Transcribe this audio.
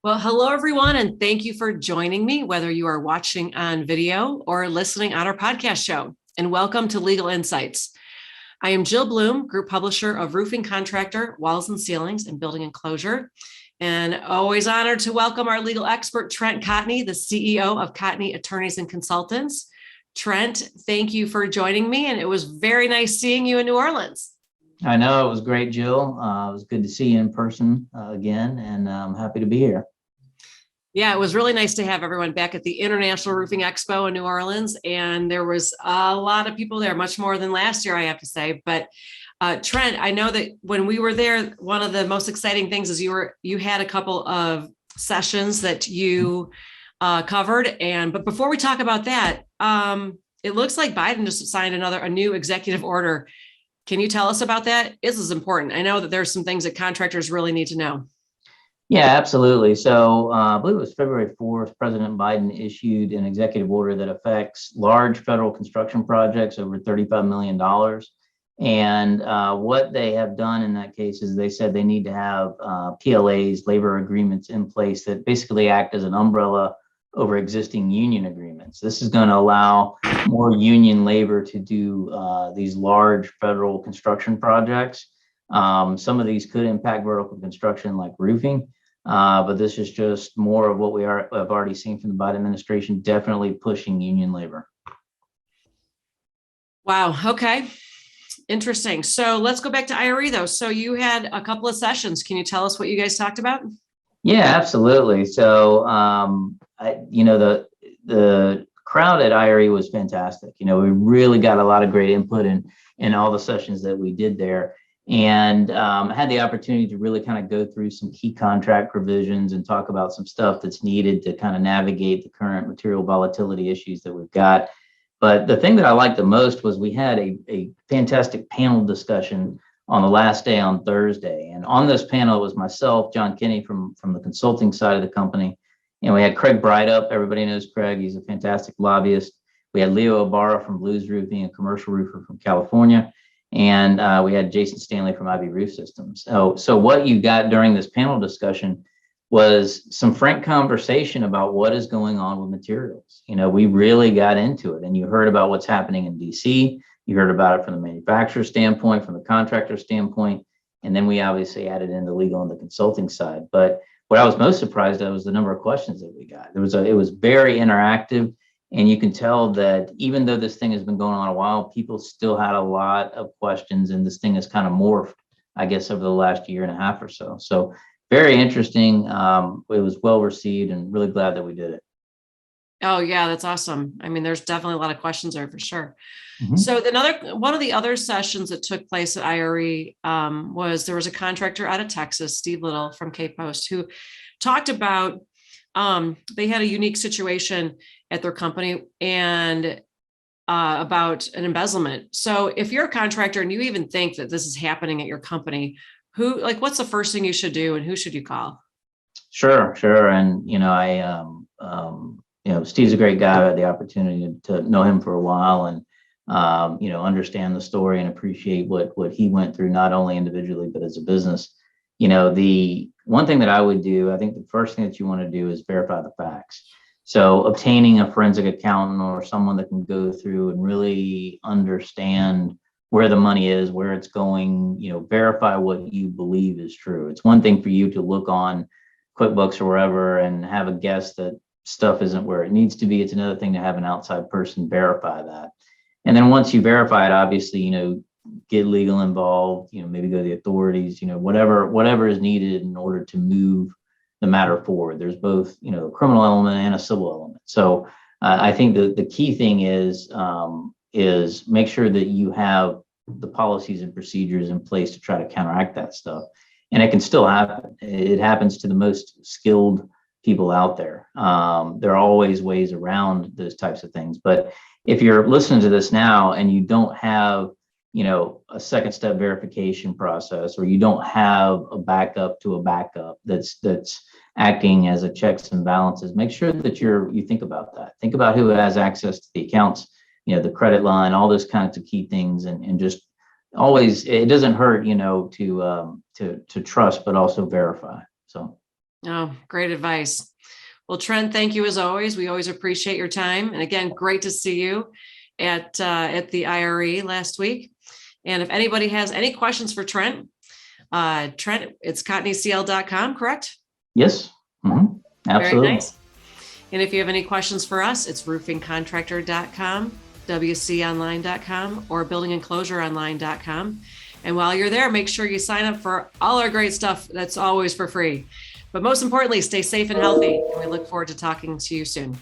Well, hello, everyone, and thank you for joining me, whether you are watching on video or listening on our podcast show. And welcome to Legal Insights. I am Jill Bloom, Group Publisher of Roofing Contractor, Walls and Ceilings, and Building Enclosure. And always honored to welcome our legal expert, Trent Cotney, the CEO of Cotney Attorneys and Consultants. Trent, thank you for joining me, and it was very nice seeing you in New Orleans. I know, it was great, Jill. It was good to see you in person again, and I'm happy to be here. Yeah, it was really nice to have everyone back at the International Roofing Expo in New Orleans. And there was a lot of people there, much more than last year, I have to say. But Trent, I know that when we were there, one of the most exciting things is you had a couple of sessions that you covered. But before we talk about that, it looks like Biden just signed a new executive order. Can you tell us about that? This is important. I know that there's some things that contractors really need to know. Yeah, absolutely. So I believe it was February 4th, President Biden issued an executive order that affects large federal construction projects over $35 million. And what they have done in that case is they said they need to have PLAs, labor agreements in place that basically act as an umbrella over existing union agreements. This is going to allow more union labor to do these large federal construction projects. Some of these could impact vertical construction like roofing. But this is just more of what have already seen from the Biden administration, definitely pushing union labor. Wow. Okay. Interesting. So let's go back to IRE though. So you had a couple of sessions. Can you tell us what you guys talked about? Yeah, absolutely. So, the crowd at IRE was fantastic. We really got a lot of great input in all the sessions that we did there. And had the opportunity to really kind of go through some key contract provisions and talk about some stuff that's needed to kind of navigate the current material volatility issues that we've got. But the thing that I liked the most was we had a fantastic panel discussion on the last day on Thursday. And on this panel, it was myself, John Kinney from the consulting side of the company. And we had Craig Breithaupt. Everybody knows Craig. He's a fantastic lobbyist. We had Leo Ibarra from Blues Roofing, a commercial roofer from California. And we had Jason Stanley from Ivy Roof Systems. So what you got during this panel discussion was some frank conversation about what is going on with materials. We really got into it, and you heard about what's happening in DC. You heard about it from the manufacturer standpoint, from the contractor standpoint, and then we obviously added in the legal and the consulting side. But what I was most surprised at was the number of questions that we got. It was very interactive. And you can tell that even though this thing has been going on a while, people still had a lot of questions, and this thing has kind of morphed, I guess, over the last year and a half or so. So very interesting. It was well received, and really glad that we did it. Oh yeah, that's awesome. I mean, there's definitely a lot of questions there for sure. Mm-hmm. So one of the other sessions that took place at IRE there was a contractor out of Texas, Steve Little from K-Post, who talked about they had a unique situation at their company and about an embezzlement. So if you're a contractor and you even think that this is happening at your company, what's the first thing you should do and who should you call? Sure. And, Steve's a great guy. I had the opportunity to know him for a while and, understand the story and appreciate what he went through, not only individually, but as a business. The one thing that I would do, I think the first thing that you want to do is verify the facts. So obtaining a forensic accountant or someone that can go through and really understand where the money is, where it's going, verify what you believe is true. It's one thing for you to look on QuickBooks or wherever and have a guess that stuff isn't where it needs to be. It's another thing to have an outside person verify that. And then once you verify it, obviously, get legal involved, maybe go to the authorities, whatever is needed in order to move the matter forward. There's both, a criminal element and a civil element. So I think the key thing is make sure that you have the policies and procedures in place to try to counteract that stuff. And it can still happen. It happens to the most skilled people out there. There are always ways around those types of things. But if you're listening to this now and you don't have a second step verification process, or you don't have a backup to a backup that's acting as a checks and balances, make sure that you think about that. Think about who has access to the accounts, the credit line, all those kinds of key things, and just always, it doesn't hurt, to trust, but also verify. So. Oh, great advice. Well, Trent, thank you as always. We always appreciate your time. And again, great to see you at the IRE last week. And if anybody has any questions for Trent, it's cotneycl.com, correct? Yes. Mhm. Absolutely. Very nice. And if you have any questions for us, it's roofingcontractor.com, wconline.com, or buildingenclosureonline.com. And while you're there, make sure you sign up for all our great stuff. That's always for free. But most importantly, stay safe and healthy. And we look forward to talking to you soon.